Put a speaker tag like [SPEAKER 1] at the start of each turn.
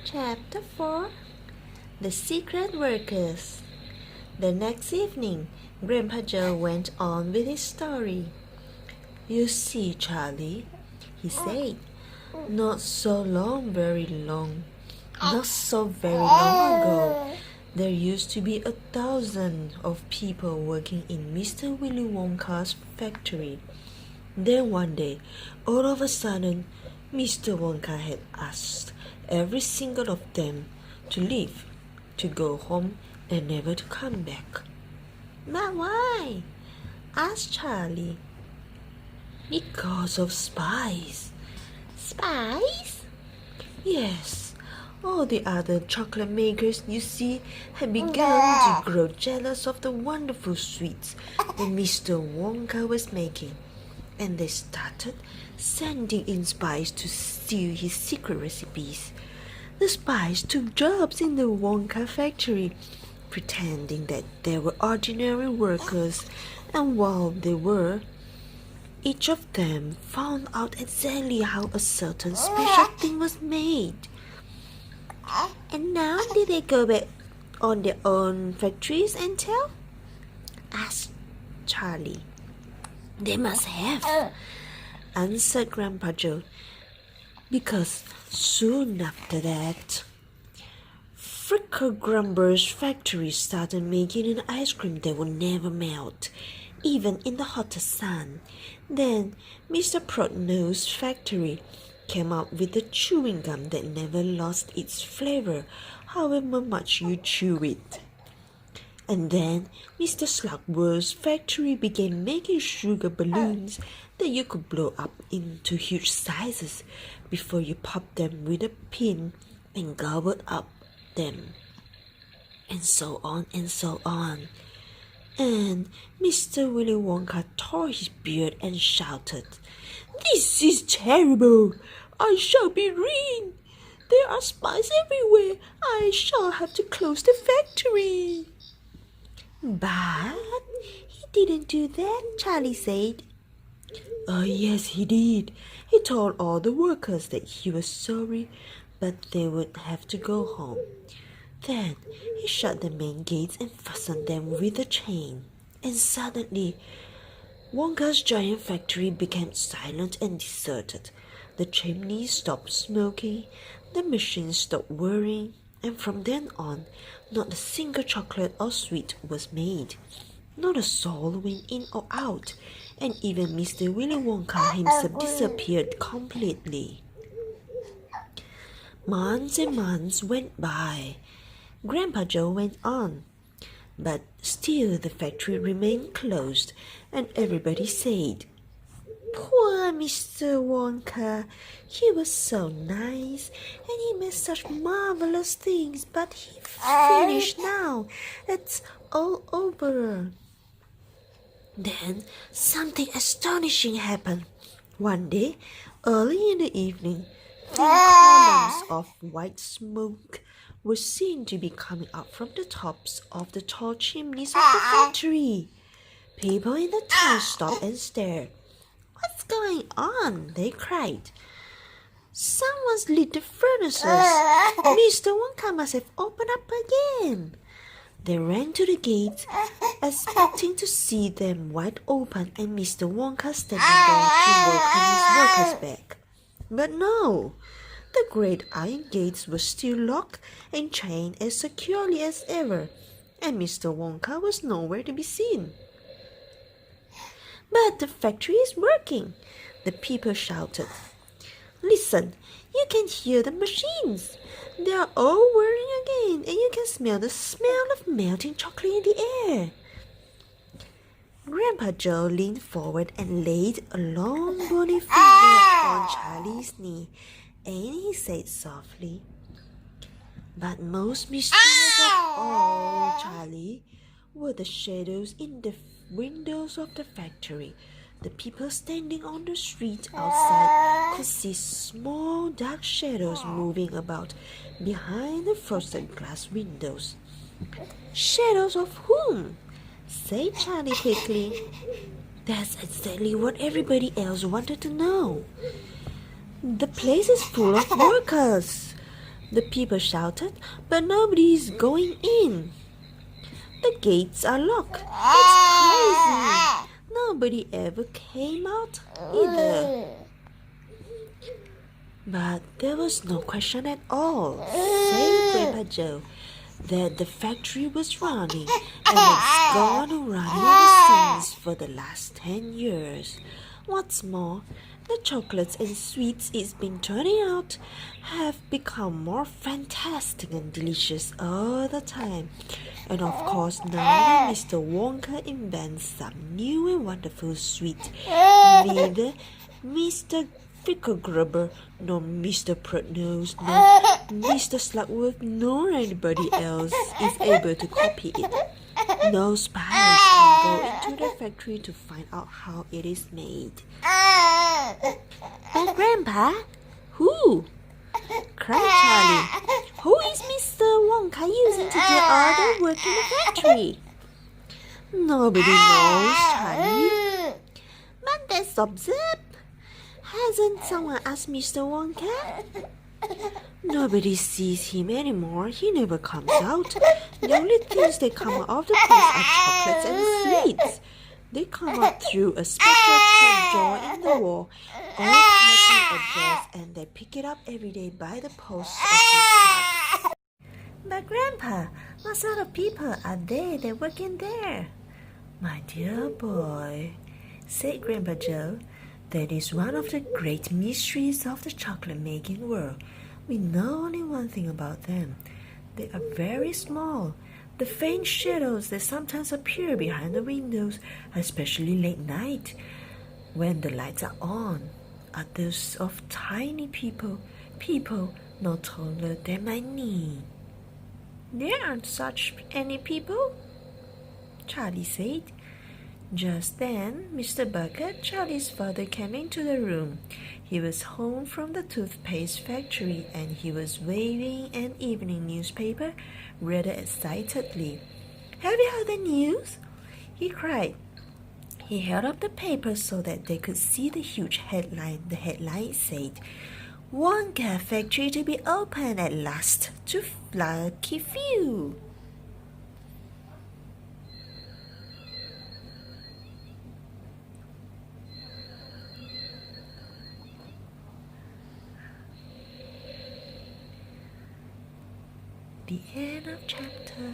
[SPEAKER 1] Chapter 4 The Secret Workers. The next evening, Grandpa Joe went on with his story. "You see, Charlie," he said, not so very long ago, there used to be 1,000 of people working in Mr. Willy Wonka's factory. Then one day, all of a sudden, Mr. Wonka had asked every single of them to leave, to go home and never to come back. "But why?" asked Charlie. "Because of spies." "Spies?" "Yes. All the other chocolate makers, you see, had begun to grow jealous of the wonderful sweets that Mr. Wonka was making, and they started sending in spies to steal his secret recipes. The spies took jobs in the Wonka factory, pretending that they were ordinary workers, and while they were, each of them found out exactly how a certain special thing was made." "And now did they go back on their own factories and tell?" asked Charlie. "They must have," answered Grandpa Joe, "because soon after that, Fricker Grumber's factory started making an ice cream that would never melt, even in the hottest sun. Then Mr. Prodnose's factory came out with a chewing gum that never lost its flavor, however much you chew it. And then Mr. Slugworth's factory began making sugar balloons that you could blow up into huge sizes before you popped them with a pin and gobbled up them. And so on and so on. And Mr. Willy Wonka tore his beard and shouted, "This is terrible! I shall be ruined! There are spies everywhere! I shall have to close the factory!" "But he didn't do that," Charlie said. "Oh, yes, he did. He told all the workers that he was sorry, but they would have to go home. Then he shut the main gates and fastened them with a chain. And suddenly, Wonka's giant factory became silent and deserted. The chimneys stopped smoking, the machines stopped whirring, and from then on, not a single chocolate or sweet was made. Not a soul went in or out, and even Mr. Willy Wonka himself disappeared completely." Months and months went by. Grandpa Joe went on, but still the factory remained closed, and everybody said, "Poor Mr. Wonka, he was so nice, and he made such marvelous things, but he's finished now. It's all over." Then something astonishing happened. One day, early in the evening, thin columns of white smoke were seen to be coming up from the tops of the tall chimneys of the factory. People in the town stopped and stared. "What's going on?" they cried. "Someone's lit the furnaces. Mr. Wonka must have opened up again." They ran to the gates, expecting to see them wide open and Mr. Wonka standing there to welcome his workers back. But no, the great iron gates were still locked and chained as securely as ever, and Mr. Wonka was nowhere to be seen. "But the factory is working," the people shouted. "Listen, you can hear the machines. They are all whirring again, and you can smell the smell of melting chocolate in the air." Grandpa Joe leaned forward and laid a long bony finger on Charlie's knee, and he said softly, "But most mysterious of all, Charlie, were the shadows in the windows of the factory. The people standing on the street outside could see small dark shadows moving about behind the frosted glass windows." "Shadows of whom?" said Charlie quickly. That's exactly what everybody else wanted to know. "The place is full of workers," The people shouted, "But nobody is going in. The gates are locked. It's crazy. Nobody ever came out either." But there was no question at all, said Grandpa Joe, that the factory was running, and it's gone running ever since for the last 10 years. What's more, the chocolates and sweets it's been turning out have become more fantastic and delicious all the time. And of course, now that Mr. Wonka invents some new and wonderful sweet, neither Mr. Fickergrubber, nor Mr. Prutnose, nor Mr. Slugworth, nor anybody else is able to copy it. No spies can go into the factory to find out how it is made. "But Grandpa, who?" cried Charlie. "Who is Mr. Wonka using to do all the work in the factory?" "Nobody knows, Charlie." "But that's absurd. Hasn't someone asked Mr. Wonka?" "Nobody sees him anymore. He never comes out. The only things that come out of the place are chocolates and sweets. They come out through a special trapdoor in the wall, all packed in a dress, and they pick it up every day by the post office." "But Grandpa, what sort of people are they that work in there?" "My dear boy," said Grandpa Joe, "that is one of the great mysteries of the chocolate-making world. We know only one thing about them. They are very small. The faint shadows that sometimes appear behind the windows, especially late night, when the lights are on, are those of tiny people no taller than my knee." "There aren't such any people," Charlie said. Just then, Mr. Bucket, Charlie's father, came into the room. He was home from the toothpaste factory, and he was waving an evening newspaper rather excitedly. "Have you heard the news?" he cried. He held up the paper so that they could see the huge headline. The headline said, "Wonka Factory to be opened at last to lucky few." The end of chapter.